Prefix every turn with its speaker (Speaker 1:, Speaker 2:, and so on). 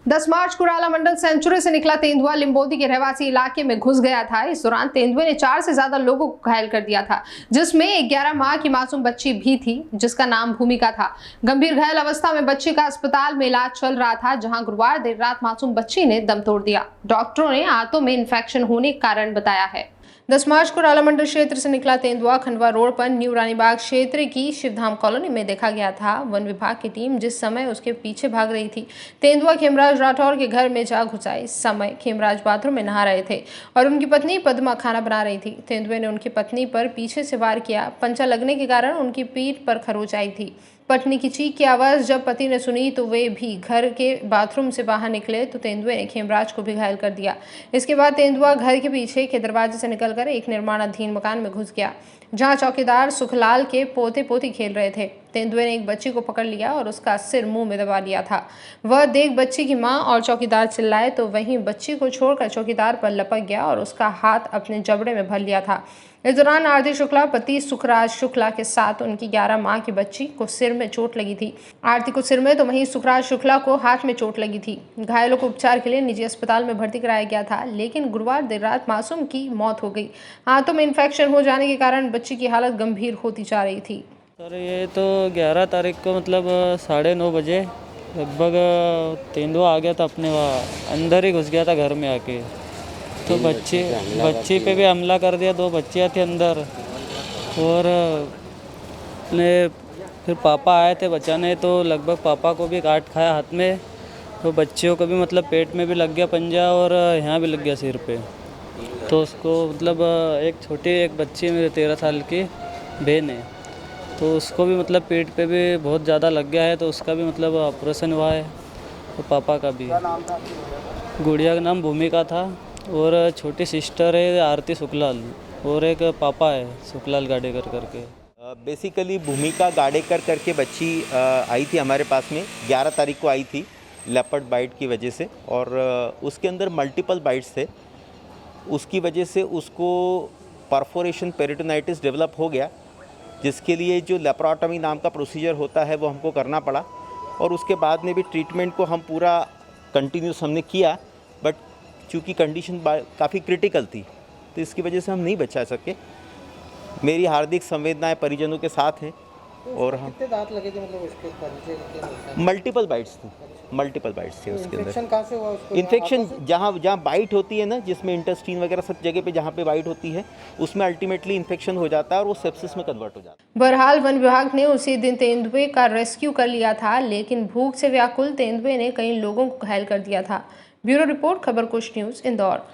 Speaker 1: 10 मार्च को राला मंडल सेंचुरी से निकला तेंदुआ लिंबोदी के रहवासी इलाके में घुस गया था। इस दौरान तेंदुए ने 4 से ज्यादा लोगों को घायल कर दिया था, जिसमें 11 माह की मासूम बच्ची भी थी जिसका नाम भूमिका था। गंभीर घायल अवस्था में बच्ची का अस्पताल में इलाज चल रहा था, जहां गुरुवार देर रात मासूम बच्ची ने दम तोड़ दिया। डॉक्टरों ने आंतों में इन्फेक्शन होने का कारण बताया है। 10 मार्च को राला मंडल क्षेत्र से निकला तेंदुआ खंडवा रोड पर न्यू रानीबाग क्षेत्र की शिवधाम कॉलोनी में देखा गया था। वन विभाग की टीम जिस समय उसके पीछे भाग रही थी, तेंदुआ खेमराज राठौर के घर में जा घुसा। इस समय खेमराज बाथरूम में नहा रहे थे और उनकी पत्नी पद्मा खाना बना रही थी। तेंदुए ने उनकी पत्नी पर पीछे से वार किया। पंचा लगने के कारण उनकी पीठ पर खरोंच आई थी। पत्नी की चीख की आवाज जब पति ने सुनी तो वे भी घर के बाथरूम से बाहर निकले तो तेंदुए ने खेमराज को भी घायल कर दिया। इसके बाद तेंदुआ घर के पीछे के दरवाजे से निकलकर एक निर्माणाधीन मकान में घुस गया, जहां चौकीदार सुखलाल के पोते पोती खेल रहे थे। तेंदुए ने एक बच्ची को पकड़ लिया और उसका सिर मुंह में दबा लिया था। वह देख बच्ची की मां और चौकीदार चिल्लाए तो वहीं बच्ची को छोड़कर चौकीदार पर लपक गया और उसका हाथ अपने जबड़े में भर लिया था। इस दौरान आरती शुक्ला पति सुखराज शुक्ला के साथ उनकी 11 माह की बच्ची को सिर में चोट लगी थी। आरती को सिर में तो वहीं सुखराज शुक्ला को हाथ में चोट लगी थी। घायलों को उपचार के लिए निजी अस्पताल में भर्ती कराया गया था, लेकिन गुरुवार देर रात मासूम की मौत हो गई। हाथों में इन्फेक्शन हो जाने के कारण बच्ची की हालत गंभीर होती जा रही थी।
Speaker 2: सर ये तो 11 तारीख को मतलब 9:30 बजे लगभग तेंदुआ आ गया था, अपने वहाँ अंदर ही घुस गया था घर में आके। तो बच्ची पे भी हमला कर दिया। 2 बच्चियाँ थी अंदर और फिर पापा आए थे बचाने, तो लगभग पापा को भी काट खाया हाथ में। तो बच्चियों को भी मतलब पेट में भी लग गया पंजा और यहाँ भी लग गया सिर पे। तो उसको मतलब एक बच्ची मेरे 13 साल की बहन है, तो उसको भी मतलब पेट पे भी बहुत ज़्यादा लग गया है, तो उसका भी मतलब ऑपरेशन हुआ है। तो पापा का भी। गुड़िया का नाम भूमिका था और छोटी सिस्टर है आरती शुक्लाल और एक पापा है शुक्लाल गाडेकर करके।
Speaker 3: बेसिकली भूमिका गाडेकर करके बच्ची आई थी हमारे पास में, 11 तारीख को आई थी लेपर्ड बाइट की वजह से, और उसके अंदर मल्टीपल बाइट्स थे। उसकी वजह से उसको परफोरेशन पेरिटोनाइटिस डेवलप हो गया, जिसके लिए जो लेप्रोटॉमी नाम का प्रोसीजर होता है वो हमको करना पड़ा। और उसके बाद में भी ट्रीटमेंट को हम पूरा कंटिन्यूस हमने किया, बट चूँकि कंडीशन काफ़ी क्रिटिकल थी तो इसकी वजह से हम नहीं बचा सके। मेरी हार्दिक संवेदनाएं परिजनों के साथ हैं। और हम
Speaker 4: कितने दांत लगे थे, मतलब उसके
Speaker 3: मल्टीपल बाइट्स थी उसके अंदर।
Speaker 4: इन्फेक्शन कहाँ से हुआ उसको?
Speaker 3: इन्फेक्शन जहाँ बाइट होती है ना, जिसमें इंटेस्टाइन वगैरह सब जगह पे जहाँ पे बाइट होती है, उसमें अल्टीमेटली इन्फेक्शन हो जाता है और वो सेप्सिस में कन्वर्ट हो जाता है।
Speaker 1: बहरहाल वन विभाग ने उसी दिन तेंदुए का रेस्क्यू कर लिया था, लेकिन भूख से व्याकुल तेंदुए ने कई लोगों को घायल कर दिया था। ब्यूरो रिपोर्ट, खबर कुछ न्यूज़, इंदौर।